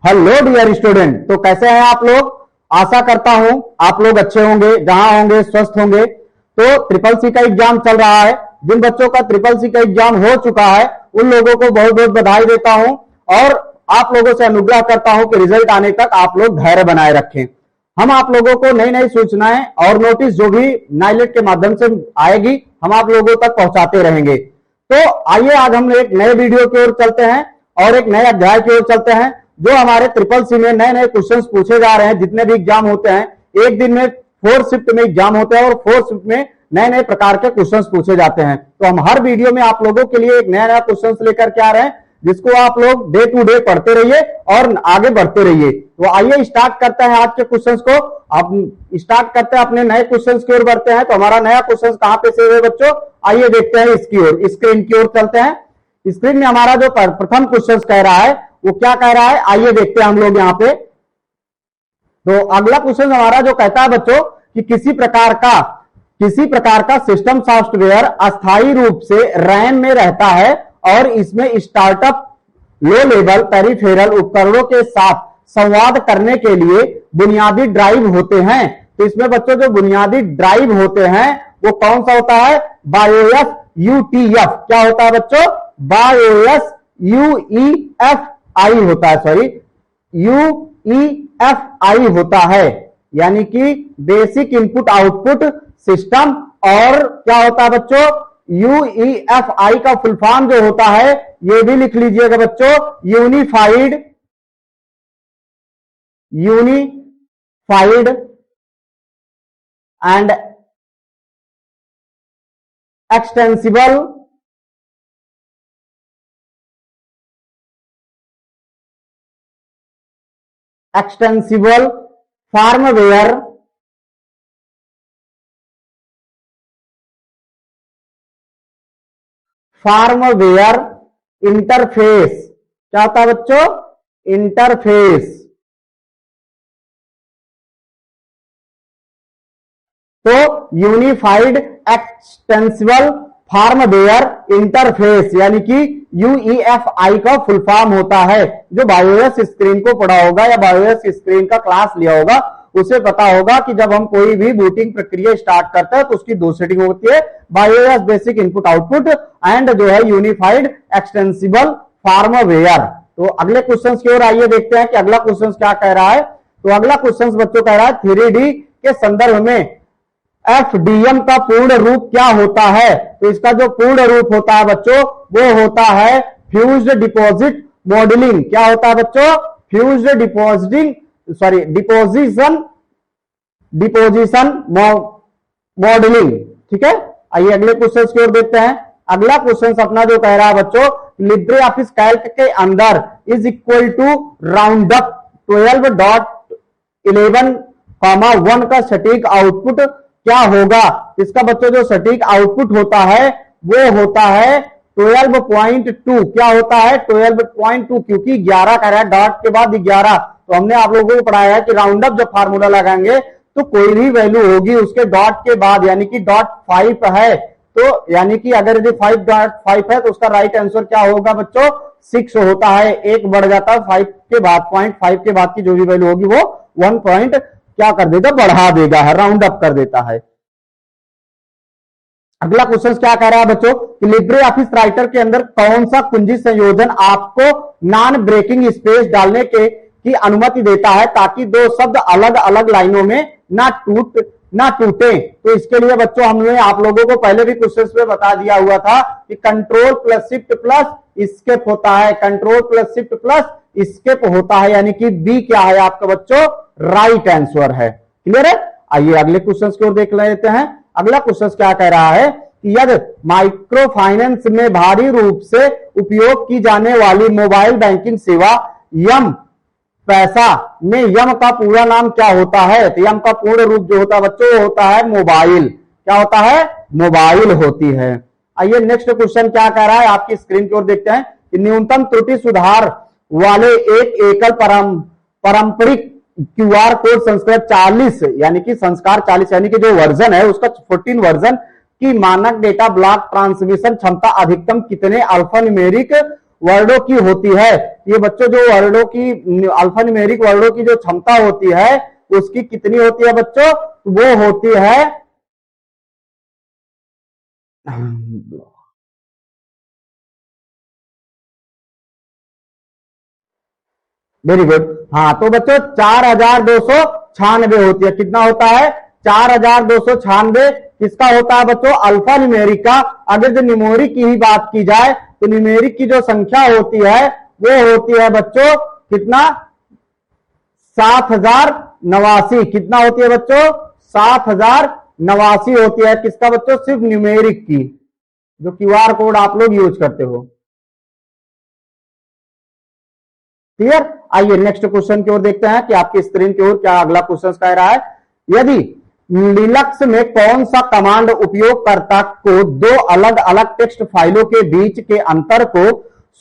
Hello dear student, तो कैसे हैं आप लोग। आशा करता हूं आप लोग अच्छे होंगे, जहां होंगे स्वस्थ होंगे। तो ट्रिपल सी का एग्जाम चल रहा है। जिन बच्चों का ट्रिपल सी का एग्जाम हो चुका है उन लोगों को बहुत बहुत बधाई देता हूं और आप लोगों से अनुग्रह करता हूं कि रिजल्ट आने तक आप लोग धैर्य बनाए रखें। हम आप लोगों को नई नई सूचनाएं और नोटिस जो भी नाइलेट के माध्यम से आएगी हम आप लोगों तक पहुंचाते रहेंगे। तो आइए आज हम एक नए वीडियो की ओर चलते हैं और एक नए अध्याय की ओर चलते हैं जो हमारे ट्रिपल सी में नए नए क्वेश्चंस पूछे जा रहे हैं। जितने भी एग्जाम होते हैं एक दिन में 4 शिफ्ट में एग्जाम होते हैं और 4 शिफ्ट में नए नए प्रकार के क्वेश्चंस पूछे जाते हैं। तो हम हर वीडियो में आप लोगों के लिए एक नया नया क्वेश्चंस लेकर के आ रहे हैं जिसको आप लोग डे टू डे पढ़ते रहिए और आगे बढ़ते रहिए। तो आइए स्टार्ट करते हैं आज के क्वेश्चंस को। आप स्टार्ट करते हैं अपने नए क्वेश्चंस की ओर बढ़ते हैं। तो हमारा नया क्वेश्चन कहां पे सेव है बच्चों, आइए देखते हैं इसकी ओर, स्क्रीन की ओर चलते हैं। स्क्रीन में हमारा जो प्रथम क्वेश्चन कह रहा है वो क्या कह रहा है, आइए देखते हैं हम लोग यहाँ पे। तो अगला क्वेश्चन हमारा जो कहता है बच्चों कि किसी प्रकार का सिस्टम सॉफ्टवेयर अस्थायी रूप से रैम में रहता है और इसमें स्टार्टअप लो लेवल पेरिफेरल उपकरणों के साथ संवाद करने के लिए बुनियादी ड्राइव होते हैं। तो इसमें बच्चों जो बुनियादी ड्राइव होते हैं वो कौन सा होता है, बायोएस यूटीएफ। क्या होता है बच्चों, बायोएस यूईएफ आई होता है, सॉरी यूईएफआई होता है, यानी कि बेसिक इनपुट आउटपुट सिस्टम। और क्या होता है बच्चों, यूईएफआई का फुल फॉर्म जो होता है ये भी लिख लीजिएगा बच्चों, unified and extensible firmware interface. क्या होता है बच्चों, इंटरफेस। तो यूनिफाइड एक्सटेंसिबल फार्मवेयर इंटरफेस यानी कि यूईएफआई का फुल फॉर्म होता है। जो बायोएस स्क्रीन को पढ़ा होगा या बायोएस स्क्रीन का क्लास लिया होगा उसे पता होगा कि जब हम कोई भी बूटिंग प्रक्रिया स्टार्ट करते हैं तो उसकी दो सेटिंग होती है, बायोएस बेसिक इनपुट आउटपुट एंड जो है यूनिफाइड एक्सटेंसिबल फार्मवेयर। तो अगले क्वेश्चन की ओर आइए देखते हैं कि अगला क्वेश्चन क्या कह रहा है। तो अगला क्वेश्चन बच्चों कह रहा है 3D के संदर्भ में एफडीएम का पूर्ण रूप क्या होता है। तो इसका जो पूर्ण रूप होता है बच्चों वो होता है फ्यूज्ड डिपॉजिट मॉडलिंग। क्या होता है बच्चों, फ्यूज्ड डिपोजिशन मॉडलिंग। ठीक है, आइए अगले क्वेश्चन की ओर देखते हैं। अगला क्वेश्चन अपना जो कह रहा है बच्चों, लिब्रे ऑफिस कैल्क के अंदर is equal to round up 12.11,1 का सटीक आउटपुट क्या होगा। इसका बच्चों जो सटीक आउटपुट होता है वो होता है 12.2। क्या होता है, 12.2, क्योंकि 11 कह रहा है डॉट के बाद 11। तो हमने आप लोगों को पढ़ाया है कि राउंड अप जब फार्मूला लगाएंगे तो कोई भी वैल्यू होगी उसके डॉट के बाद, यानी कि डॉट 5 है तो यानी कि अगर यदि 5.5 है तो उसका राइट आंसर क्या होगा बच्चों, 6 होता है। एक बढ़ जाता है 5 के बाद, 0.5 के बाद की जो भी वैल्यू होगी वो 1 पॉइंट क्या कर देगा, बढ़ा देगा है, राउंड अप कर देता है। अगला क्वेश्चन क्या कह रहा है बच्चों कि लिब्रे ऑफिस राइटर के अंदर कौन सा कुंजी संयोजन आपको नॉन ब्रेकिंग स्पेस डालने की अनुमति देता है ताकि दो शब्द अलग अलग लाइनों में ना टूटे। तो इसके लिए बच्चों हमने आप लोगों को पहले भी क्वेश्चन में बता दिया हुआ था कि control plus shift plus escape होता है, control plus shift plus escape होता है, यानी कि बी क्या है आपका बच्चों, राइट आंसर है। क्लियर है, आइए अगले क्वेश्चन की ओर देख लेते हैं। अगला क्वेश्चन क्या कह रहा है कि यदि माइक्रो फाइनेंस में भारी रूप से उपयोग की जाने वाली मोबाइल बैंकिंग सेवा यम पैसा में यम का पूरा नाम क्या होता है। तो यम का पूर्ण रूप जो होता है बच्चों होता है मोबाइल। क्या होता है, मोबाइल होती है। आइए नेक्स्ट क्वेश्चन क्या कह रहा है, आपकी स्क्रीन की ओर देखते हैं कि न्यूनतम त्रुटि सुधार वाले एक एकल पारंपरिक क्यूआर कोड संस्करण 40 यानी कि संस्कार 40 यानी कि जो वर्जन है उसका 14 वर्जन की मानक डेटा ब्लॉक ट्रांसमिशन क्षमता अधिकतम कितने अल्फान्यूमेरिक वर्डों की होती है। ये बच्चों जो वर्डों की अल्फा न्यूमेरिक वर्डों की जो क्षमता होती है उसकी कितनी होती है बच्चों? वो होती है वेरी गुड। हाँ तो बच्चों 4296 होती है। कितना होता है? 4296 किसका होता है बच्चों? अल्फा न्यूमेरिक का। अगर जो न्यूमेरिक की ही बात की जाए तो न्यूमेरिक की जो संख्या होती है वो होती है बच्चों कितना? 7089। कितना होती है बच्चों? 7089 होती है। किसका बच्चों? सिर्फ न्यूमेरिक की, जो क्यूआर कोड आप लोग यूज करते हो। क्लियर? आइए नेक्स्ट क्वेश्चन की ओर देखते हैं कि आपकी स्क्रीन की ओर क्या अगला क्वेश्चन कह रहा है। यदि लिनक्स में कौन सा कमांड उपयोगकर्ता को दो अलग अलग टेक्स्ट फाइलों के बीच के अंतर को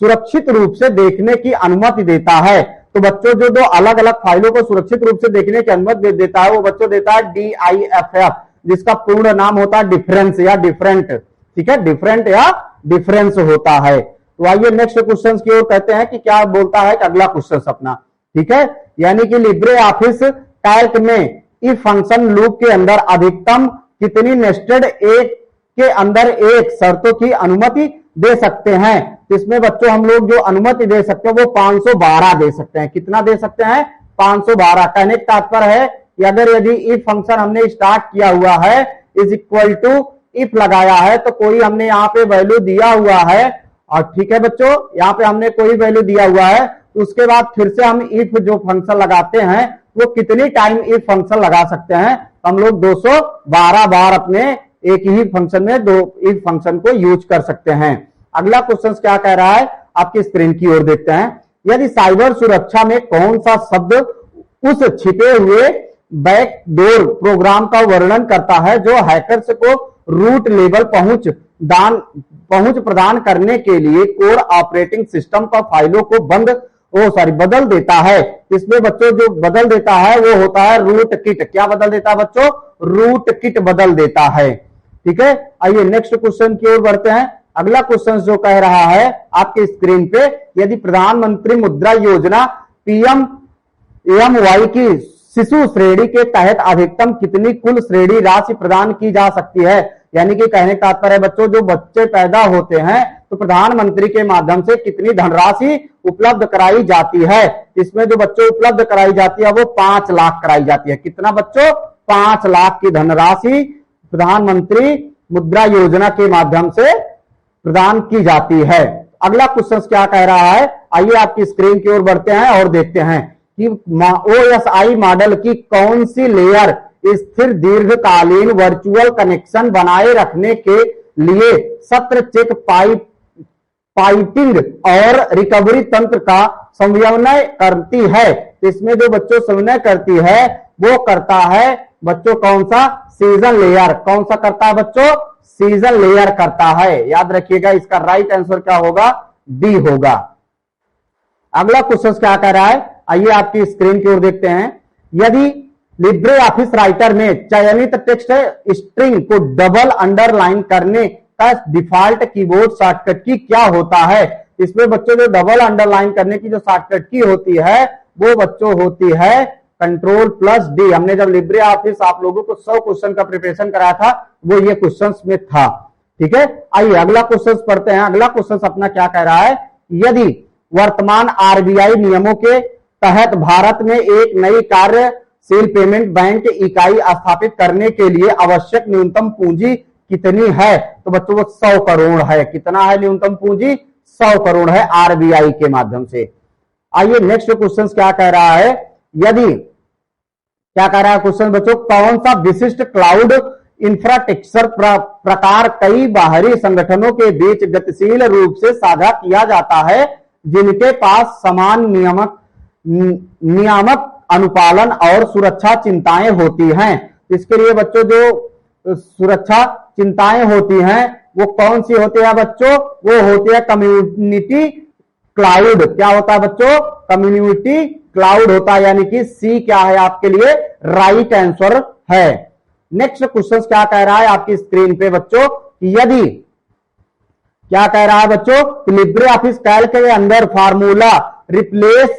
सुरक्षित रूप से देखने की अनुमति देता है? तो बच्चों जो दो अलग अलग फाइलों को सुरक्षित रूप से देखने की अनुमति देता है वो बच्चों देता है DIFF, जिसका पूर्ण नाम होता है डिफरेंस या डिफरेंट। ठीक है, डिफरेंट या डिफरेंस होता है। तो आइए नेक्स्ट क्वेश्चन की ओर कहते हैं कि क्या बोलता है कि अगला क्वेश्चन अपना। ठीक है, यानी कि लिब्रे ऑफिस कैल्क में इफ फंक्शन लूप के अंदर अधिकतम कितनी नेस्टेड एक के अंदर एक शर्तों की अनुमति दे सकते हैं? तो इसमें बच्चों हम लोग जो अनुमति दे सकते हैं वो 512 दे सकते हैं। कितना दे सकते हैं? 512। कहने का तात्पर्य है कि अगर यदि इफ फंक्शन हमने स्टार्ट किया हुआ है इज इक्वल टू इफ लगाया है तो कोई हमने यहाँ पे वैल्यू दिया हुआ है, और ठीक है बच्चों यहाँ पे हमने कोई वैल्यू दिया हुआ है तो उसके बाद फिर से हम इफ जो फंक्शन लगाते हैं वो कितनी टाइम इफ फंक्शन लगा सकते हैं? हम लोग 212 बार अपने एक ही फंक्शन में दो इफ फंक्शन को यूज कर सकते हैं। अगला क्वेश्चन क्या कह रहा है आपकी स्क्रीन की ओर देखते हैं। यदि साइबर सुरक्षा में कौन सा शब्द उस छिपे हुए बैकडोर प्रोग्राम का वर्णन करता है जो हैकर्स को रूट लेवल पहुंच प्रदान करने के लिए कोर ऑपरेटिंग सिस्टम का फाइलों को बदल देता है? इसमें बच्चों जो बदल देता है वो होता है रूट किट। क्या बदल देता है बच्चों? रूट किट बदल देता है। ठीक है, आइए नेक्स्ट क्वेश्चन की ओर बढ़ते हैं। अगला क्वेश्चन जो कह रहा है आपकी स्क्रीन पे, यदि प्रधानमंत्री मुद्रा योजना PMAY की शिशु श्रेणी के तहत अधिकतम कितनी कुल श्रेणी राशि प्रदान की जा सकती है? यानी कि कहने का तात्पर्य है बच्चों जो बच्चे पैदा होते हैं तो प्रधानमंत्री के माध्यम से कितनी धनराशि उपलब्ध कराई जाती है? इसमें जो बच्चों उपलब्ध कराई जाती है वो 5 लाख कराई जाती है। कितना बच्चों? 5 लाख की धनराशि प्रधानमंत्री मुद्रा योजना के माध्यम से प्रदान की जाती है। अगला क्वेश्चन क्या कह रहा है? आइए आपकी स्क्रीन की ओर बढ़ते हैं और देखते हैं कि OSI मॉडल की कौन सी लेयर स्थिर दीर्घकालीन वर्चुअल कनेक्शन बनाए रखने के लिए सत्र चेक पाइपिंग और रिकवरी तंत्र का समन्वय करती है? इसमें जो बच्चों समन्वय करती है वो करता है बच्चों कौन सा? Season layer. कौन सा करता है बच्चों? सीजन लेयर करता है। याद रखिएगा इसका राइट आंसर क्या होगा? डी होगा। अगला क्वेश्चन क्या कह रहा है? आइए आपकी स्क्रीन की ओर देखते हैं। यदि लिब्रे ऑफिस राइटर में चयनित टेक्स्ट स्ट्रिंग को डबल अंडरलाइन करने का डिफॉल्ट कीबोर्ड शॉर्टकट की क्या होता है? इसमें बच्चों जो डबल अंडरलाइन करने की जो शॉर्टकट की होती है वो बच्चों होती है Ctrl+D। हमने जब लिब्रे ऑफिस आप लोगों को 100 क्वेश्चन का प्रिपरेशन कराया था वो ये क्वेश्चन में था। ठीक है, आइए अगला क्वेश्चन पढ़ते हैं। अगला क्वेश्चन अपना क्या कह रहा है? यदि वर्तमान RBI नियमों के तहत भारत में एक नई कार्यशील पेमेंट बैंक इकाई स्थापित करने के लिए आवश्यक न्यूनतम पूंजी कितनी है? तो बच्चों वो 100 करोड़ है। कितना है न्यूनतम पूंजी? 100 करोड़ है RBI के माध्यम से। आइए नेक्स्ट क्वेश्चन क्या कह रहा है? यदि क्या कह रहा है क्वेश्चन बच्चों? कौन सा विशिष्ट क्लाउड इंफ्रास्ट्रक्चर प्रकार कई बाहरी संगठनों के बीच गतिशील रूप से साझा किया जाता है जिनके पास समान नियामक अनुपालन और सुरक्षा चिंताएं होती हैं? इसके लिए बच्चों जो सुरक्षा चिंताएं होती हैं वो कौन सी होती है बच्चों? वो होती है कम्युनिटी क्लाउड। क्या होता है बच्चों? कम्युनिटी क्लाउड होता है। यानी कि सी क्या है आपके लिए? राइट आंसर है। नेक्स्ट क्वेश्चन क्या कह रहा है आपकी स्क्रीन पे बच्चों? यदि क्या कह रहा है बच्चों, लिब्रे ऑफिस कैल्क के अंदर फार्मूला रिप्लेस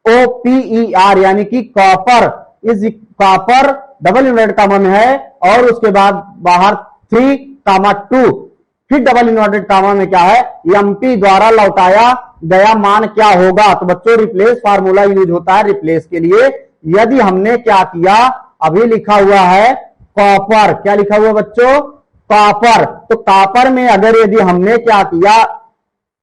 COPER यानी कि copper is copper double inverted comma में है और उसके बाद बाहर 3, 2 फिर डबल इन्वर्टेड कामा में क्या है, MP द्वारा लौटाया गया मान क्या होगा। तो बच्चों रिप्लेस फार्मूला यूज होता है रिप्लेस के लिए। यदि हमने क्या किया, अभी लिखा हुआ है कॉपर, क्या लिखा हुआ बच्चों, कॉपर। तो कॉपर में अगर यदि हमने क्या किया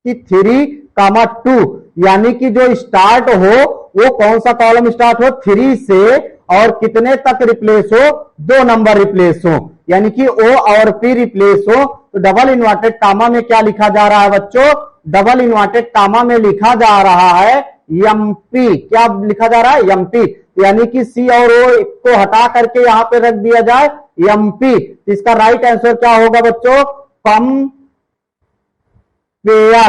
कि 3, 2 यानी कि जो स्टार्ट हो वो कौन सा कॉलम स्टार्ट हो, 3 से और कितने तक रिप्लेस हो, 2 नंबर रिप्लेस हो, यानी कि O और P रिप्लेस हो। तो डबल इन्वर्टेड कामा में क्या लिखा जा रहा है बच्चों, डबल इन्वर्टेड कामा में लिखा जा रहा है MP। क्या लिखा जा रहा है, MP, यानी कि C और O को हटा करके यहां पे रख दिया जाए MP। तो इसका राइट आंसर क्या होगा बच्चों, कंपेयर।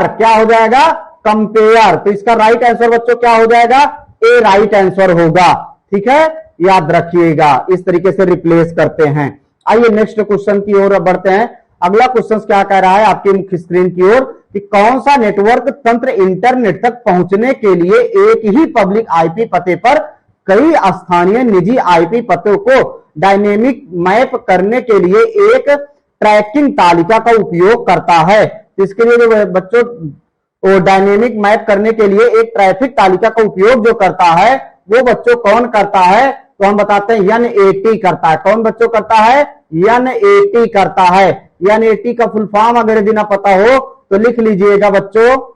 क्या हो जाएगा, कंपेयर। तो इसका राइट आंसर बच्चों क्या हो जाएगा, ए राइट आंसर होगा। ठीक है, याद रखिएगा, इस तरीके से रिप्लेस करते हैं। आइए नेक्स्ट क्वेश्चन की ओर बढ़ते हैं। अगला क्वेश्चन क्या कह रहा है आपकी मुख्य स्क्रीन की ओर कि कौन सा नेटवर्क तंत्र इंटरनेट तक पहुंचने के लिए एक ही पब्लिक आईपी पते पर कई स्थानीय निजी आईपी पतों को डायनेमिक मैप करने के लिए एक ट्रैकिंग तालिका का उपयोग करता है। इसके लिए जो बच्चों वो डायनेमिक मैप करने के लिए एक ट्रैफिक तालिका का उपयोग जो करता है वो बच्चों कौन करता है, तो हम बताते हैं NAT करता है। कौन बच्चों करता है, NAT करता है। NAT का फुल फॉर्म अगर यदि ना पता हो तो लिख लीजिएगा बच्चों,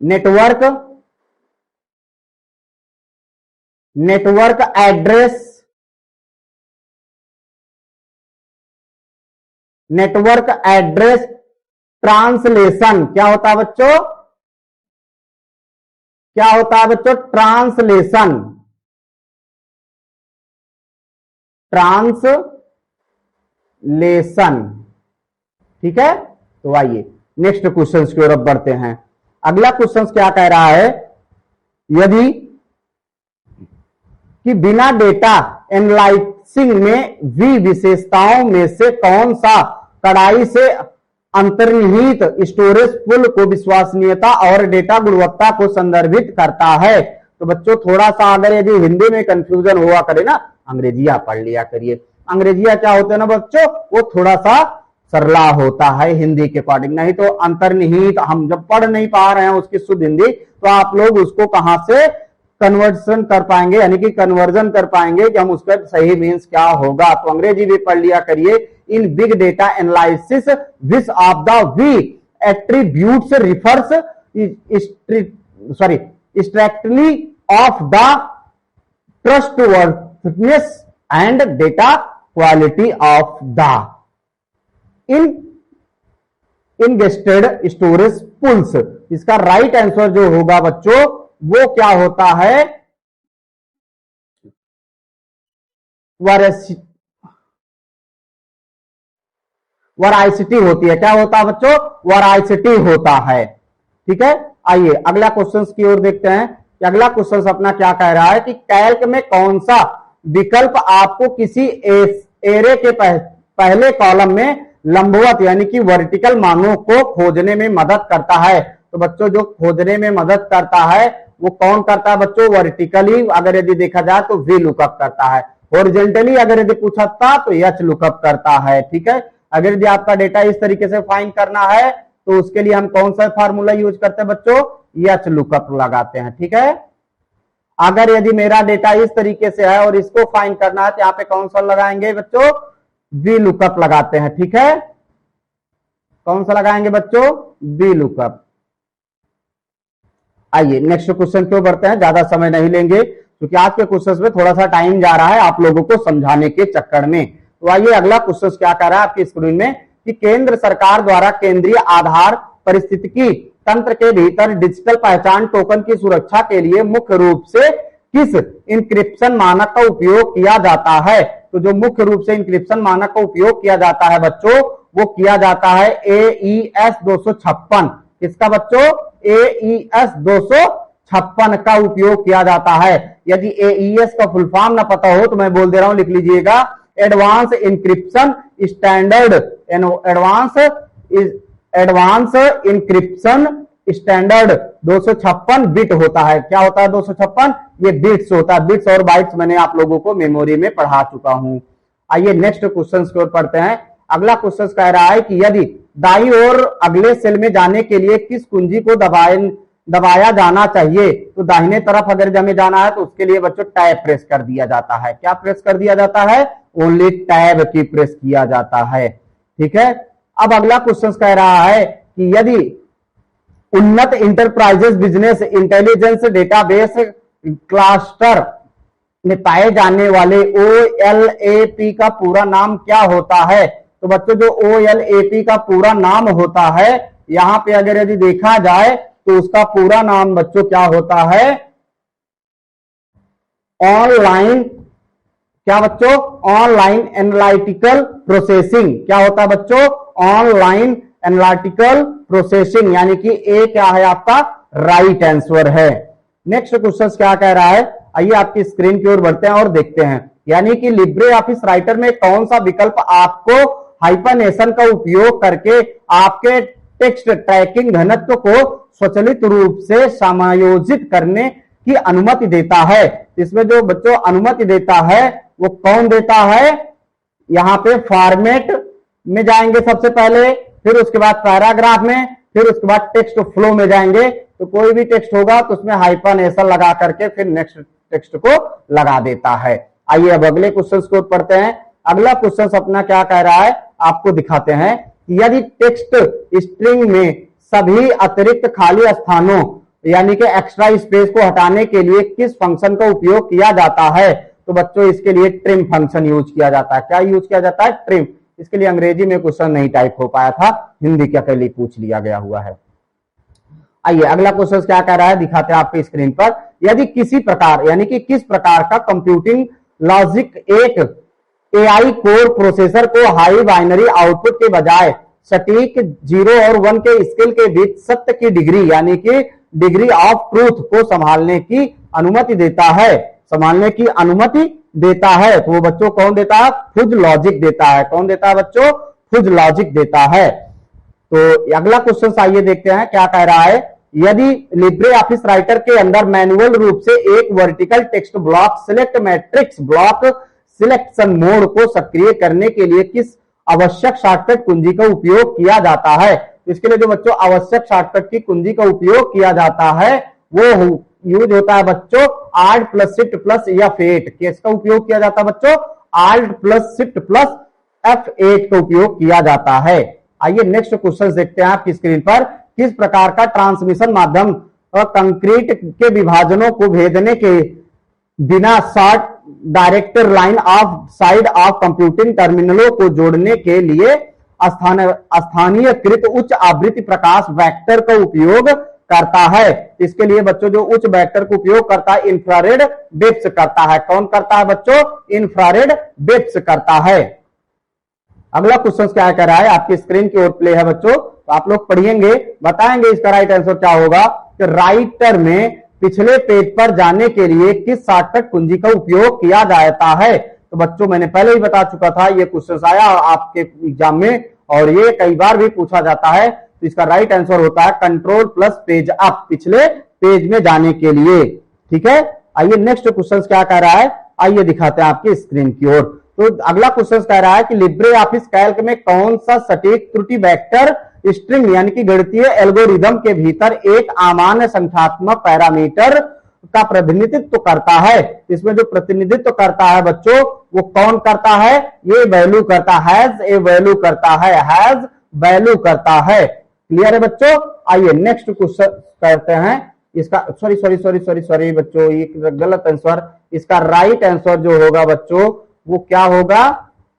नेटवर्क एड्रेस ट्रांसलेशन। क्या होता है बच्चों, क्या होता है बच्चों, ट्रांसलेशन। ठीक है, तो आइए नेक्स्ट क्वेश्चन की ओर बढ़ते हैं। अगला क्वेश्चन क्या कह रहा है, यदि कि बिना डेटा एनालाइसिंग में वी विशेषताओं में से कौन सा कड़ाई से अंतर्निहित स्टोरेज पुल को विश्वसनीयता और डेटा गुणवत्ता को संदर्भित करता है। तो बच्चों थोड़ा सा अगर यदि हिंदी में कंफ्यूजन हुआ करे ना, अंग्रेजिया पढ़ लिया करिए। अंग्रेजिया क्या होते हैं ना बच्चों, वो थोड़ा सा सरला होता है हिंदी के अकॉर्डिंग। नहीं तो अंतर्निहित हम जब पढ़ नहीं पा रहे हैं उसकी शुद्ध हिंदी, तो आप लोग उसको कहां से कन्वर्सन कर पाएंगे, यानी कि कन्वर्जन कर पाएंगे कि हम उसका सही मीन्स क्या होगा। तो अंग्रेजी भी पढ़ लिया करिए। In big data analysis which of the V attributes refers strictly of the trustworthiness and data quality of the ingested storage pools. इसका राइट आंसर जो होगा बच्चों वो क्या होता है, वराइसिटी होती है। क्या होता है बच्चों, वराइसिटी होता है। ठीक है, आइए अगला क्वेश्चन की ओर देखते हैं कि अगला क्वेश्चन अपना क्या कह रहा है कि कैल्क में कौन सा विकल्प आपको किसी एरे के पहले कॉलम में लंबवत यानी कि वर्टिकल मानों को खोजने में मदद करता है। तो बच्चों जो खोजने में मदद करता है वो कौन करता है बच्चों, वर्टिकली अगर यदि देखा जाए तो वी लुकअप करता है, हॉरिजॉन्टली अगर यदि पूछा था तो एच लुकअप करता है। ठीक है, अगर यदि आपका डेटा इस तरीके से फाइंड करना है तो उसके लिए हम कौन सा फार्मूला यूज करते हैं बच्चों, एच लुकअप लगाते हैं। ठीक है, अगर यदि मेरा डेटा इस तरीके से है और इसको फाइंड करना है तो यहाँ पे कौन सा लगाएंगे बच्चों, वी लुकअप लगाते हैं। ठीक है, कौन सा लगाएंगे बच्चों, वी लुकअप। आइए नेक्स्ट क्वेश्चन क्यों बढ़ते हैं, ज्यादा समय नहीं लेंगे क्योंकि आज के क्वेश्चन में थोड़ा सा टाइम जा रहा है आप लोगों को समझाने के चक्कर में। तो आइए अगला क्वेश्चन क्या कह रहा है आपकी स्क्रीन में कि केंद्र सरकार द्वारा केंद्रीय आधार पारिस्थितिकी तंत्र के भीतर डिजिटल पहचान टोकन की सुरक्षा के लिए मुख्य रूप से किस इंक्रिप्शन मानक का उपयोग किया जाता है। तो जो मुख्य रूप से इंक्रिप्शन मानक का उपयोग किया जाता है बच्चों वो किया जाता है AES 256। किसका बच्चों, AES 256 का उपयोग किया जाता है। यदि AES का फुल फॉर्म ना पता हो तो मैं बोल दे रहा हूं, लिख लीजिएगा advance encryption standard, advance encryption standard 256 bit होता है। क्या होता है 256? ये बिट्स होता है। बिट्स और बाइट्स मैंने आप लोगों को मेमोरी में पढ़ा चुका हूं। आइए नेक्स्ट क्वेश्चन की ओर पढ़ते हैं। अगला क्वेश्चन कह रहा है कि यदि दाईं ओर अगले सेल में जाने के लिए किस कुंजी को दबाया जाना चाहिए, तो दाहिने तरफ अगर हमें जाना है तो उसके लिए बच्चों टैब प्रेस कर दिया जाता है। क्या प्रेस कर दिया जाता है? ओनली टैब की प्रेस किया जाता है। ठीक है। अब अगला क्वेश्चन कह रहा है कि यदि उन्नत enterprises business intelligence database cluster में पाए जाने वाले OLAP का पूरा नाम क्या होता है? तो बच्चों जो OLAP का पूरा नाम होता है, यहां पे अगर यदि देखा जाए तो उसका पूरा नाम बच्चों क्या होता है? ऑनलाइन, क्या बच्चों? Online analytical processing. क्या होता है बच्चों? ऑनलाइन एनालिटिकल प्रोसेसिंग, यानी कि ए क्या है आपका? राइट आंसर है। नेक्स्ट क्वेश्चन क्या कह रहा है? आइए आपकी स्क्रीन की ओर बढ़ते हैं और देखते हैं। यानी कि लिब्रे ऑफिस राइटर में कौन सा विकल्प आपको हाइपरनेशन का उपयोग करके आपके टेक्स्ट ट्रैकिंग घनत्व को स्वचालित रूप से समायोजित करने की अनुमति देता है? इसमें जो बच्चों अनुमति देता है वो कौन देता है? यहां पे फॉर्मेट में जाएंगे सबसे पहले, फिर उसके बाद पैराग्राफ में, फिर उसके बाद टेक्स्ट फ्लो में जाएंगे। तो कोई भी टेक्स्ट होगा तो उसमें हाइपरनेशन लगा करके फिर नेक्स्ट टेक्स्ट को लगा देता है। आइए अब अगले क्वेश्चन को पढ़ते हैं। अगला क्वेश्चन अपना क्या कह रहा है आपको दिखाते हैं कि यदि टेक्स्ट स्ट्रिंग में सभी अतिरिक्त खाली स्थानों यानी कि एक्स्ट्रा स्पेस को हटाने के लिए किस फंक्शन का उपयोग किया जाता है? तो बच्चों इसके लिए ट्रिम फंक्शन यूज किया जाता है। क्या यूज किया जाता है? ट्रिम। इसके लिए अंग्रेजी में क्वेश्चन नहीं टाइप हो पाया था, हिंदी का के लिए पूछ लिया गया हुआ है। आइए अगला क्वेश्चन क्या कह रहा है दिखाते हैं आपकी स्क्रीन पर। यदि किसी प्रकार यानी कि किस प्रकार का कंप्यूटिंग लॉजिक एक AI कोर प्रोसेसर को हाई बाइनरी आउटपुट के बजाय सटीक 0 और 1 के स्केल के बीच सत्य की डिग्री यानी कि डिग्री ऑफ ट्रूथ को संभालने की अनुमति देता है, तो वो बच्चों कौन देता है? फुज लॉजिक देता है। कौन देता है बच्चों? फुज लॉजिक देता है। तो अगला क्वेश्चन आइए देखते हैं क्या कह रहा है। यदि लिब्रे ऑफिस राइटर के अंदर मैनुअल रूप से एक vertical text block select matrix block selection mode को सक्रिय करने के लिए किस आवश्यक शॉर्टकट कुंजी का उपयोग किया जाता है? इसके लिए जो बच्चों आवश्यक शॉर्टकट की कुंजी का उपयोग किया जाता है वो यूज होता है बच्चों Alt plus Shift plus F8। किसका उपयोग किया जाता है बच्चों? Alt plus Shift plus F8 का उपयोग किया जाता है। आइए नेक्स्ट क्वेश्चन देखते हैं आपकी स्क्रीन पर। किस प्रकार का ट्रांसमिशन माध्यम कंक्रीट के विभाजनों को भेजने के बिना short direct line of side of computing टर्मिनलों को जोड़ने के लिए स्थानीयकृत उच्च आवृत्ति प्रकाश वेक्टर का उपयोग करता है? इसके लिए बच्चों जो उच्च वेक्टर का उपयोग करता है इंफ्रारेड बेप्स करता है। कौन करता है बच्चों? इंफ्रारेड बेप्स करता है। अगला क्वेश्चन क्या कह रहा है आपकी स्क्रीन की ओर प्ले है बच्चों, तो आप लोग पढ़िएंगे, बताएंगे इसका राइट आंसर क्या होगा। कि राइटर में पिछले पेज पर जाने के लिए किस शॉर्टकट कुंजी का उपयोग किया जाता है? तो बच्चों मैंने पहले ही बता चुका था, ये क्वेश्चन आया आपके एग्जाम में और ये कई बार भी पूछा जाता है। तो इसका राइट आंसर होता है कंट्रोल प्लस पेज अप, पिछले पेज में जाने के लिए। ठीक है। आइए नेक्स्ट क्वेश्चन क्या कह रहा है, आइए दिखाते हैं आपकी स्क्रीन की ओर। तो अगला क्वेश्चन कह रहा है कि लिब्रे ऑफिस कैल्क में कौन सा सटीक त्रुटि वेक्टर स्ट्रिंग यानी कि गणितीय एल्गोरिदम के भीतर एक अमान्य संख्यात्मक पैरामीटर का प्रतिनिधित्व करता है? इसमें जो प्रतिनिधित्व करता है बच्चों वो कौन करता है? ये वैल्यू करता है, हैज ए वैल्यू करता है, हैज वैल्यू करता है। क्लियर है बच्चों। आइए नेक्स्ट क्वेश्चन करते हैं। इसका सॉरी बच्चों, ये गलत आंसर। इसका राइट आंसर जो होगा बच्चों वो क्या होगा,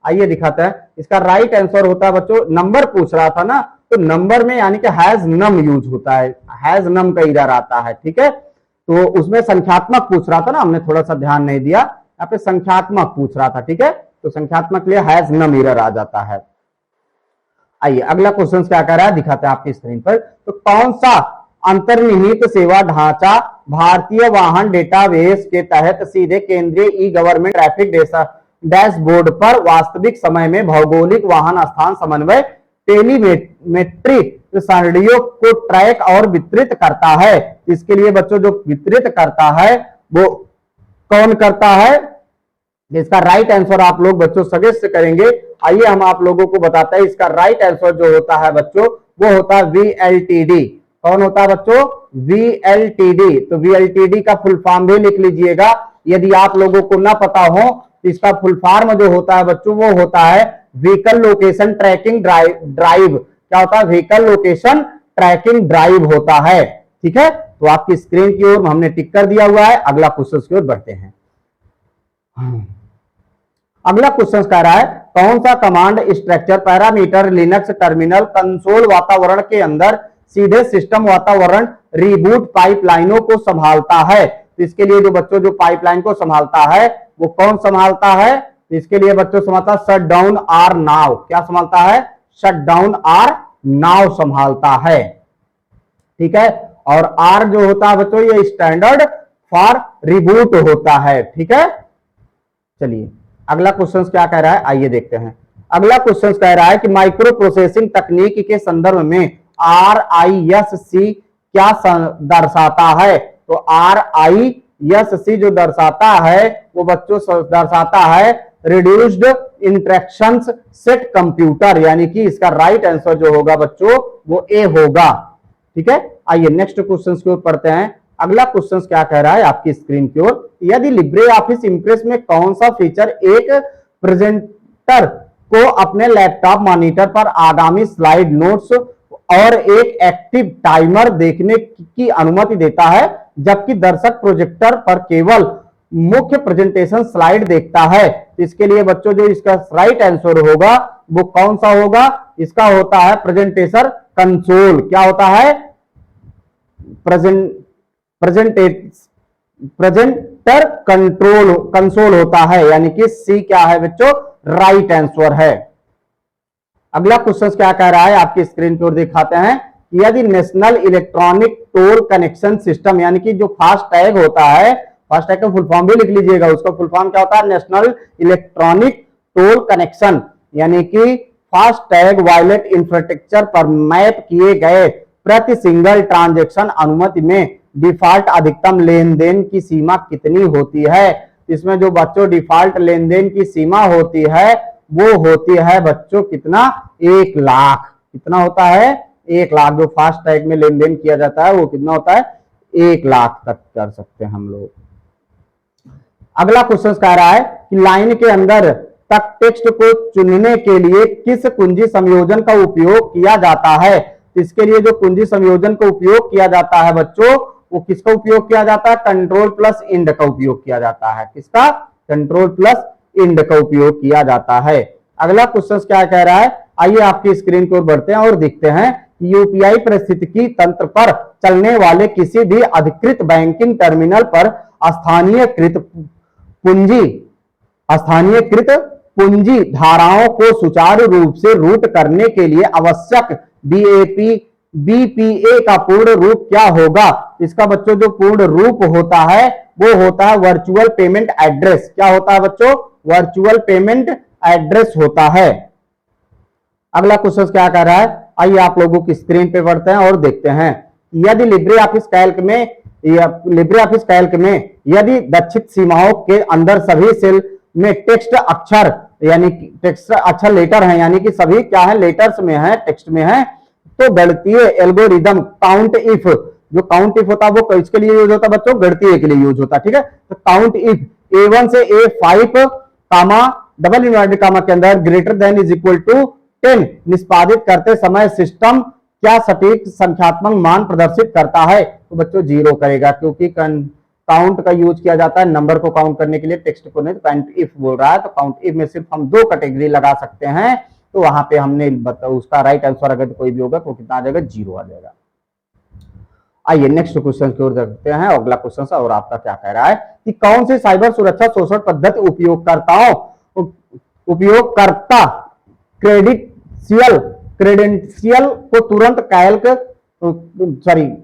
आइए दिखाते हैं। इसका राइट आंसर होता है बच्चों, नंबर पूछ रहा था ना, तो नंबर में यानी कि हैज नम यूज होता है, हैज नम का इधर आता है। ठीक है। तो उसमें संख्यात्मक पूछ रहा था ना, हमने थोड़ा सा ध्यान नहीं दिया, यहाँ पे संख्यात्मक पूछ रहा था। ठीक है। तो संख्यात्मक लिए हैज नम इधर आ जाता है। आइए अगला क्वेश्चन क्या कर रहा है दिखाते हैं आपकी स्क्रीन पर। तो कौन सा अंतर्निहित सेवा ढांचा भारतीय वाहन डेटाबेस के तहत सीधे केंद्रीय ई गवर्नमेंट ट्रैफिक डैशबोर्ड पर वास्तविक समय में भौगोलिक वाहन स्थान समन्वय टेलीमेट्री सरणियों को ट्रैक और वितरित करता है। इसके लिए बच्चों जो वितरित करता है वो कौन करता है? इसका राइट आंसर आप लोग बच्चों सजेस्ट करेंगे। आइए हम आप लोगों को बताते हैं इसका राइट आंसर जो होता है बच्चों वो होता है VLTD। कौन होता है बच्चों? VLTD। तो VLTD का फुल फॉर्म भी लिख लीजिएगा, यदि आप लोगों को ना पता हो तो इसका फुल फॉर्म जो होता है बच्चों वो होता है व्हीकल लोकेशन ट्रैकिंग ड्राइव। क्या होता है? व्हीकल लोकेशन ट्रैकिंग ड्राइव होता है। ठीक है, तो आपकी स्क्रीन की ओर हमने टिक कर दिया हुआ है। अगला क्वेश्चन की ओर बढ़ते हैं। अगला क्वेश्चन कह रहा है कौन सा command structure parameter Linux terminal console वातावरण के अंदर सीधे सिस्टम वातावरण रिबूट पाइपलाइनों को संभालता है? तो इसके लिए जो बच्चों जो पाइपलाइन को संभालता है वो कौन संभालता है? तो इसके लिए बच्चों संभालता है शट डाउन आर नाउ। क्या संभालता है? शट डाउन आर नाउ संभालता है। ठीक है, और आर जो होता है बच्चों ये स्टैंडर्ड फॉर रिबूट होता है। ठीक है, चलिए अगला क्वेश्चन क्या कह रहा है आइए देखते हैं। अगला क्वेश्चन कह रहा है कि माइक्रो प्रोसेसिंग तकनीक के संदर्भ में RISC क्या दर्शाता है? तो RISC जो दर्शाता है वो बच्चों दर्शाता है रिड्यूस्ड इंस्ट्रक्शंस सेट कंप्यूटर, यानी कि इसका राइट आंसर जो होगा बच्चों वो ए होगा। ठीक है, आइए नेक्स्ट क्वेश्चन की ओर पढ़ते हैं। अगला क्वेश्चन क्या कह रहा है आपकी स्क्रीन की ओर, यदि लिब्रे ऑफिस इंप्रेस में कौन सा फीचर एक प्रेजेंटर को अपने लैपटॉप मॉनिटर पर आगामी स्लाइड नोट्स और एक एक्टिव टाइमर देखने की अनुमति देता है, जबकि दर्शक प्रोजेक्टर पर केवल मुख्य प्रेजेंटेशन स्लाइड देखता है? तो इसके लिए बच्चों जो इसका राइट आंसर होगा वो कौन सा होगा? इसका होता है प्रेजेंटेशन कंसोल। क्या होता है? प्रेजेंटर कंट्रोल कंसोल होता है, यानी कि सी क्या है बच्चों? राइट आंसर है। अगला क्वेश्चन क्या कह रहा है आपकी स्क्रीन पर दिखाते हैं, यदि national electronic toll connection system यानी कि जो फास्ट टैग होता है, फास्ट टैग का फुल फॉर्म भी लिख लीजिएगा, उसका फुल फॉर्म क्या होता है? नेशनल इलेक्ट्रॉनिक टोल कनेक्शन, यानी कि फास्ट टैग वायलेट इंफ्रास्ट्रक्चर पर मैप किए गए प्रति सिंगल ट्रांजैक्शन अनुमति में डिफॉल्ट अधिकतम लेन देन की सीमा कितनी होती है? इसमें जो बच्चों डिफॉल्ट लेन देन की सीमा होती है वो होती है बच्चों कितना? 1 लाख। कितना होता है? 1 लाख। जो फास्ट टैग में लेन देन किया जाता है वो कितना होता है? 1 लाख तक कर सकते हैं हम लोग। अगला क्वेश्चन कह रहा है कि लाइन के अंदर तक टेक्स्ट को चुनने के लिए किस कुंजी संयोजन का उपयोग किया जाता है? इसके लिए जो कुंजी संयोजन का उपयोग किया जाता है बच्चों वो किसका उपयोग किया जाता है? कंट्रोल प्लस इंड का उपयोग किया जाता है। किसका? कंट्रोल प्लस इंड का उपयोग किया जाता है। अगला क्वेश्चन क्या कह रहा है आइए आपकी स्क्रीन को बढ़ते हैं और देखते हैं। यूपीआई पारिस्थितिकी तंत्र पर चलने वाले किसी भी अधिकृत बैंकिंग टर्मिनल पर स्थानीयकृत पूंजी धाराओं को सुचारू रूप से रूट करने के लिए आवश्यक बीपीए का पूर्ण रूप क्या होगा? इसका बच्चों जो पूर्ण रूप होता है वो होता है वर्चुअल पेमेंट एड्रेस। क्या होता है बच्चों? वर्चुअल पेमेंट एड्रेस होता है। अगला क्वेश्चन क्या कह रहा है आइए आप लोगों की स्क्रीन पे पढ़ते हैं और देखते हैं। यदि लिब्रे ऑफिस कैल्क में यदि लक्षित सीमाओं के अंदर सभी सेल में टेक्स्ट अक्षर यानी टेक्स्ट अक्षर लेटर हैं, यानी कि सभी क्या है? लेटर्स में है, टेक्स्ट में है, तो गणितीय एल्गोरिदम काउंट इफ, जो काउंट इफ होता है वो इसके लिए यूज होता है बच्चों? गणितीय के लिए यूज होता है। ठीक है, तो काउंट इफ A1 से A5 कामा डबल इन्वर्टेड कामा के अंदर greater than is equal to 10 निष्पादित करते समय सिस्टम क्या सटीक संख्यात्मक मान प्रदर्शित करता है? तो बच्चों 0 करेगा, क्योंकि काउंट का यूज किया जाता है नंबर को काउंट करने के लिए, टेक्स्ट को नहीं। तो काउंट इफ बोल रहा है, तो काउंट इफ में सिर्फ हम 2 कैटेगरी लगा सकते हैं, तो वहां पे हमने उसका राइट आंसर अगर कोई भी होगा तो कितना आ जाएगा? 0 आ जाएगा। आइए नेक्स्ट क्वेश्चन की ओर देखते हैं। अगला क्वेश्चन और आपका क्या कह रहा है कि कौन सी साइबर सुरक्षा शोषण पद्धति उपयोगकर्ता क्रेडेंशियल को तुरंत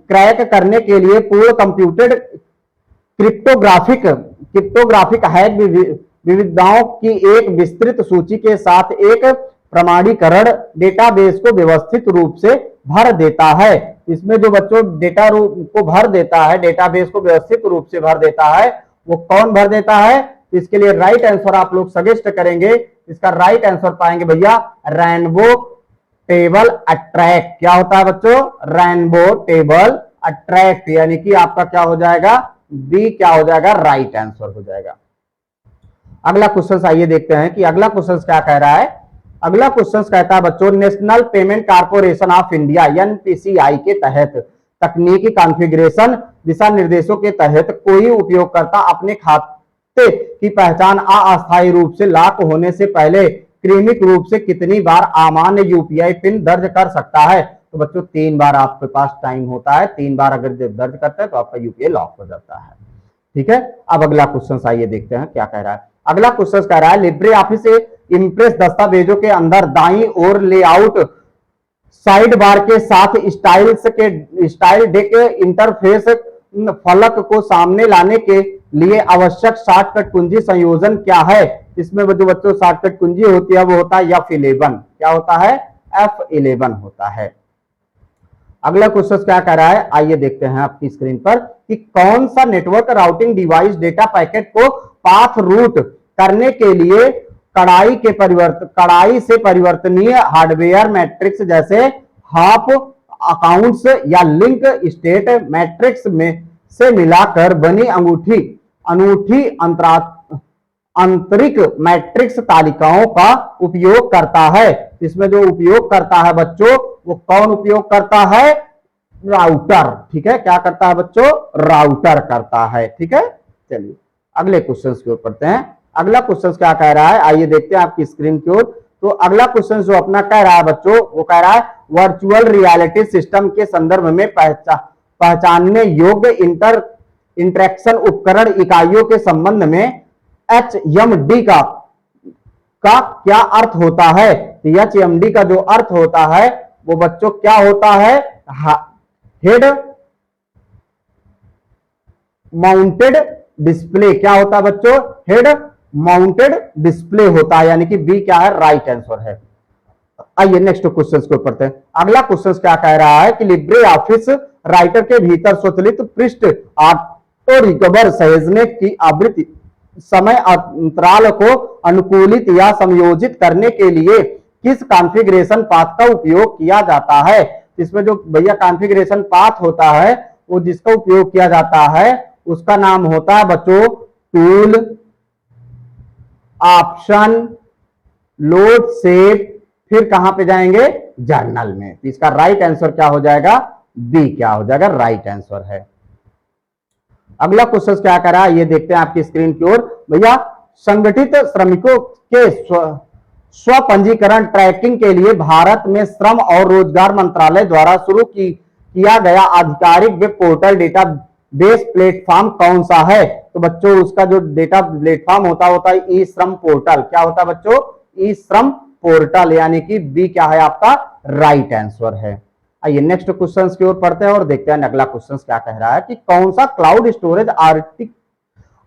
क्रैक करने के लिए पूर्ण कंप्यूटेड क्रिप्टोग्राफिक हैक विविधताओं की एक विस्तृत सूची के साथ एक प्रमाणीकरण डेटाबेस को व्यवस्थित रूप से भर देता है। इसमें जो बच्चों डेटा को भर देता है, डेटाबेस को व्यवस्थित रूप से भर देता है, वो कौन भर देता है? इसके लिए राइट आंसर आप लोग सजेस्ट करेंगे। इसका राइट आंसर पाएंगे भैया रेनबो टेबल अट्रैक्ट। क्या होता है बच्चों? रेनबो टेबल अट्रैक्ट, यानी कि आपका क्या हो जाएगा? बी क्या हो जाएगा? राइट आंसर हो जाएगा। अगला क्वेश्चन आइए देखते हैं कि अगला क्वेश्चन क्या कह रहा है। अगला क्वेश्चन कहता है बच्चों, national payment corporation of India NPCI के तहत तकनीकी कॉन्फ़िगरेशन दिशा निर्देशों के तहत कोई उपयोगकर्ता अपने खाते की पहचान अस्थायी रूप से लॉक होने से पहले क्रमिक रूप से कितनी बार अमान्य यूपीआई पिन दर्ज कर सकता है? तो बच्चों 3 बार आपके पास टाइम होता है। 3 बार अगर दर्ज करते हैं तो आपका यूपीआई लॉक हो जाता है। ठीक है, अब अगला क्वेश्चन आइए देखते हैं क्या कह रहा है। अगला क्वेश्चन कह रहा है, लिब्रे ऑफिस इंप्रेस दस्तावेजों के अंदर दाईं ओर लेआउट साइड बार के साथ स्टाइल डेक इंटरफेस फलक को सामने लाने के लिए आवश्यक शॉर्टकट कुंजी संयोजन क्या है? इसमें जो बच्चों शॉर्टकट कुंजी होती है वो होता है F11। क्या होता है? F11 होता है। अगला क्वेश्चन क्या कह रहा है, आइए देखते हैं आपकी स्क्रीन पर कि कौन सा network routing device data packet को पाथ रूट करने के लिए कड़ाई से परिवर्तनीय हार्डवेयर मैट्रिक्स जैसे हाफ अकाउंट्स या लिंक स्टेट मैट्रिक्स में से मिलाकर बनी अनूठी आंतरिक मैट्रिक्स तालिकाओं का उपयोग करता है? इसमें जो उपयोग करता है बच्चों वो कौन उपयोग करता है? राउटर। ठीक है, क्या करता है बच्चों? राउटर करता है। ठीक है, चलिए अगले क्वेश्चन की ओर पढ़ते हैं। अगला क्वेश्चन क्या कह रहा है, आइए देखते हैं आपकी स्क्रीन की ओर। तो अगला क्वेश्चन जो अपना कह रहा है बच्चों, वो कह रहा है वर्चुअल रियलिटी सिस्टम के संदर्भ में पहचानने योग्य इंटरेक्शन उपकरण इकाइयों के संबंध में HMD का क्या अर्थ होता है? तो HMD का जो अर्थ होता है वो बच्चों क्या होता है? Head mounted display. क्या होता है बच्चों? हेड माउंटेड डिस्प्ले होता है, यानी कि बी क्या है? राइट आंसर है। आइए नेक्स्ट क्वेश्चन को पढ़ते हैं। अगला क्वेश्चन क्या कह रहा है कि लिब्रे ऑफिस राइटर के भीतर स्वचालित पृष्ठ ऑटो रिकवर सहेजने की आवृत्ति समय अंतराल को अनुकूलित या समायोजित करने के लिए किस कॉन्फ़िगरेशन पाथ का उपयोग किया जाता है? इसमें जो भैया कॉन्फ़िगरेशन पाथ होता है वो जिसका उपयोग किया जाता है उसका नाम होता है बच्चों टूल, ऑप्शन, लोड सेव, फिर कहां पे जाएंगे? जर्नल में। इसका राइट आंसर क्या हो जाएगा? बी क्या हो जाएगा? राइट आंसर है। अगला क्वेश्चन क्या कर रहा है ये देखते हैं आपकी स्क्रीन की ओर। भैया संगठित श्रमिकों के स्व पंजीकरण ट्रैकिंग के लिए भारत में श्रम और रोजगार मंत्रालय द्वारा शुरू किया गया आधिकारिक web portal data base platform कौन सा है? तो बच्चों उसका जो डेटा प्लेटफॉर्म होता है ई श्रम पोर्टल। क्या होता है बच्चों? ई श्रम पोर्टल, यानी कि बी क्या है आपका? राइट आंसर है। आइए नेक्स्ट क्वेश्चन की ओर पढ़ते हैं और देखते हैं अगला क्वेश्चन क्या कह रहा है कि कौन सा cloud storage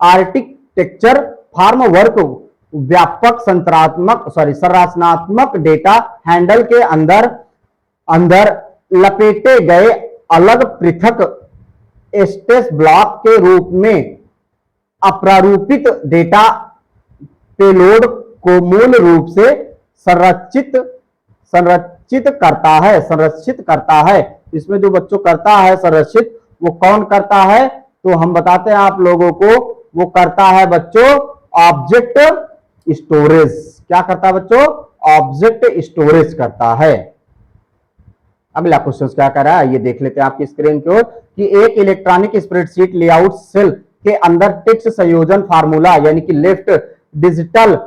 architecture form work व्यापक संरचनात्मक डेटा हैंडल के अंदर लपेटे गए अलग पृथक स्टेस ब्लॉक के रूप में अप्रारूपित डेटा पेलोड को मूल रूप से संरक्षित करता है। इसमें जो बच्चों करता है संरक्षित, वो कौन करता है? तो हम बताते हैं आप लोगों को, वो करता है बच्चों ऑब्जेक्ट स्टोरेज। क्या करता है बच्चों? ऑब्जेक्ट स्टोरेज करता है। अगला क्वेश्चन क्या कर रहा है ये देख लेते हैं आपकी स्क्रीन की ओर कि एक इलेक्ट्रॉनिक स्प्रेडशीट लेआउट सेल के अंदर टेक्स्ट संयोजन फार्मूला यानी कि left digital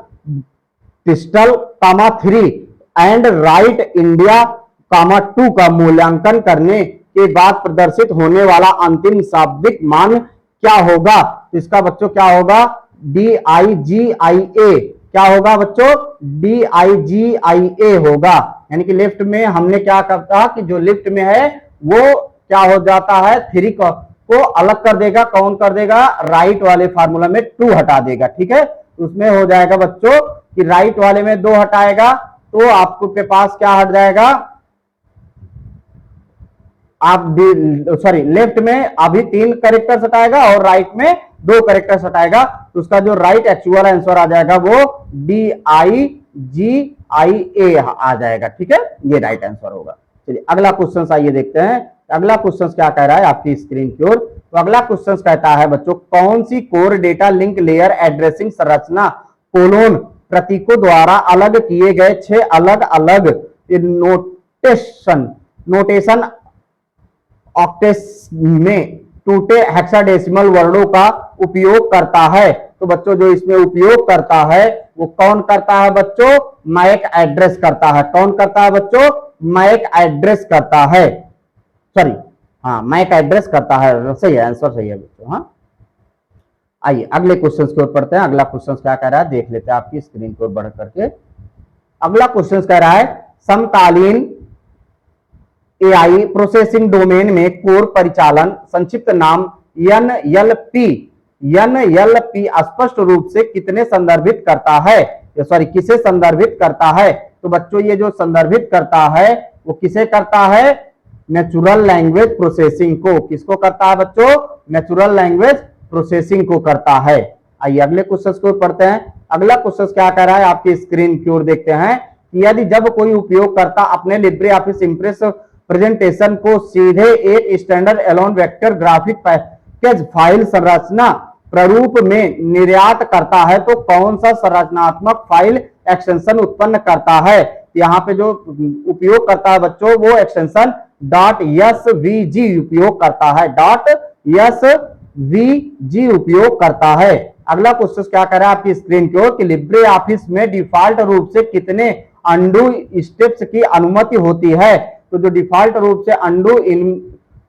3 and right India 2 का मूल्यांकन करने के बाद प्रदर्शित होने वाला अंतिम शाब्दिक मान क्या होगा? इसका बच्चों क्या होगा? DIGIA। क्या होगा बच्चों? DIGIA होगा। यानी कि लेफ्ट में हमने क्या करता कि जो लेफ्ट में है वो क्या हो जाता है 3 को को अलग कर देगा। कौन कर देगा? राइट वाले फार्मूला में 2 हटा देगा। ठीक है, उसमें हो जाएगा बच्चों कि राइट वाले में 2 हटाएगा तो आपको के पास क्या हट जाएगा? आप सॉरी लेफ्ट में अभी 3 कैरेक्टर्स हटाएगा और राइट में 2 कैरेक्टर्स हटाएगा, तो उसका जो राइट एक्चुअल आंसर आ जाएगा वो DIGIA आ जाएगा। ठीक है, ये राइट आंसर होगा। चलिए अगला क्वेश्चन आइए देखते हैं। अगला क्वेश्चन क्या कह रहा है आपकी स्क्रीन की ओर। तो अगला क्वेश्चन कहता है बच्चों, कौन सी core data link layer addressing संरचना कोलोन प्रतीकों द्वारा अलग किए गए 6 अलग अलग नोटेशन ऑक्टेस में टूटे हेक्साडेसिमल वर्णों का उपयोग करता है? तो बच्चों जो इसमें उपयोग करता है वो कौन करता है बच्चों? मैक एड्रेस करता है। कौन करता है बच्चों? मैक एड्रेस करता है। सॉरी, हाँ मैक एड्रेस करता है। सही है, आंसर सही है बच्चों। हाँ, आइए अगले क्वेश्चन की ओर पढ़ते हैं। अगला क्वेश्चन क्या कह रहा है देख लेते हैं आपकी स्क्रीन की ओर बढ़ करके। अगला क्वेश्चन कह रहा है, समकालीन एआई प्रोसेसिंग डोमेन में कोर परिचालन संक्षिप्त नाम NLP स्पष्ट रूप से कितने संदर्भित करता है? सॉरी, किसे संदर्भित करता है? तो बच्चों ये जो संदर्भित करता है वो किसे करता है? नेचुरल लैंग्वेज प्रोसेसिंग को। किसको करता है बच्चों? नेचुरल लैंग्वेज प्रोसेसिंग को करता है। आइए अगले क्वेश्चन को पढ़ते हैं। अगला क्वेश्चन क्या कह रहा है आपकी स्क्रीन की ओर देखते हैं कि यदि जब कोई उपयोगकर्ता अपने लिब्रे ऑफिस इंप्रेस प्रेजेंटेशन को सीधे एक standard alone vector graphic package file संरचना प्रारूप में निर्यात करता है तो कौन सा संरचनात्मक फाइल एक्सटेंशन उत्पन्न करता है? यहाँ पे जो उपयोग करता है बच्चों वो एक्सटेंशन .svg उपयोग करता है। .svg उपयोग करता है। अगला क्वेश्चन क्या कर रहा है आपकी स्क्रीन की ओर कि लिब्रे ऑफिस में डिफॉल्ट रूप से कितने अंडू स्टेप्स की अनुमति होती है? तो जो डिफॉल्ट रूप से अंडू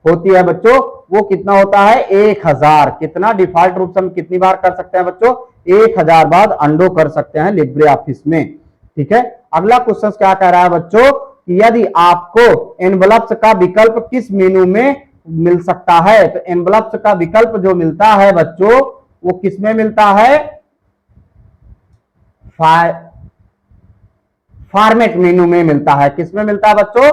होती है बच्चों वो कितना होता है? 1000। कितना डिफॉल्ट रूप से हम कितनी बार कर सकते हैं बच्चों? 1000 बार अंडो कर सकते हैं लिब्रे ऑफिस में। ठीक है, अगला क्वेश्चन क्या कह रहा है बच्चों कि यदि आपको एनवलप्स का विकल्प किस मेनू में मिल सकता है? तो एनवलप्स का विकल्प जो मिलता है बच्चों वो किस में मिलता है? फॉर्मेट मेनू में मिलता है। किस में मिलता है बच्चों?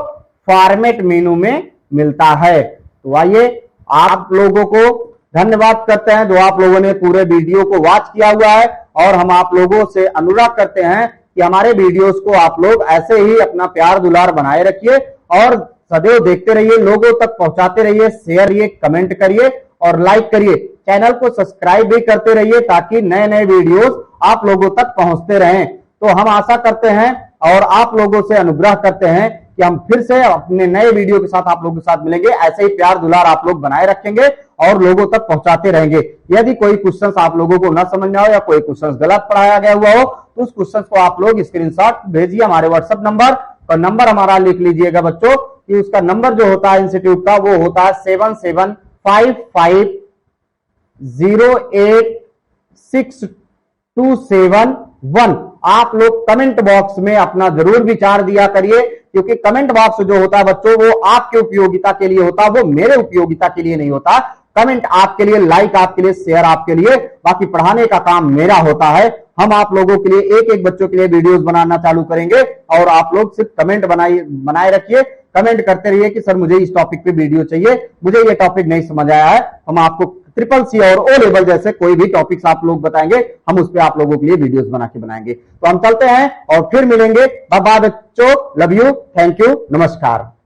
फॉर्मेट मेनू में मिलता है। तो आइए आप लोगों को धन्यवाद करते हैं जो आप लोगों ने पूरे वीडियो को वॉच किया हुआ है, और हम आप लोगों से अनुरोध करते हैं कि हमारे वीडियोस को आप लोग ऐसे ही अपना प्यार दुलार बनाए रखिए और सदैव देखते रहिए, लोगों तक पहुंचाते रहिए, शेयर करिए, कमेंट करिए और लाइक करिए। चैनल को सब्सक्राइब भी करते रहिए ताकि नए नए वीडियोस आप लोगों तक पहुंचते रहें। तो हम आशा करते हैं और आप लोगों से अनुग्रह करते हैं कि हम फिर से अपने नए वीडियो के साथ आप लोगों के साथ मिलेंगे। ऐसे ही प्यार दुलार आप लोग बनाए रखेंगे और लोगों तक पहुंचाते रहेंगे। यदि कोई क्वेश्चन आप लोगों को ना समझ में हो या कोई क्वेश्चन गलत पढ़ाया गया हुआ हो तो उस क्वेश्चन को आप लोग स्क्रीनशॉट भेजिए हमारे व्हाट्सएप नंबर, और नंबर हमारा लिख लीजिएगा बच्चों कि उसका नंबर जो होता है इंस्टीट्यूट का वो होता है 7755086271। आप लोग कमेंट बॉक्स में अपना जरूर विचार दिया करिए, क्योंकि कमेंट बॉक्स जो होता है बच्चों वो आपके उपयोगिता के लिए होता है, वो मेरे उपयोगिता के लिए नहीं होता। कमेंट आपके लिए, लाइक आपके लिए, शेयर आपके लिए, बाकी पढ़ाने का काम मेरा होता है। हम आप लोगों के लिए एक एक बच्चों के लिए वीडियोस बनाना चालू करेंगे और आप लोग सिर्फ कमेंट बनाए रखिए, कमेंट करते रहिए कि सर मुझे इस टॉपिक पे वीडियो चाहिए, मुझे ये टॉपिक नहीं समझ आया है। हम आपको CCC और O लेवल जैसे कोई भी टॉपिक्स आप लोग बताएंगे, हम उस पर आप लोगों के लिए वीडियोस बना के बनाएंगे। तो हम चलते हैं और फिर मिलेंगे। बाय बाय बच्चों, लव यू, थैंक यू, नमस्कार।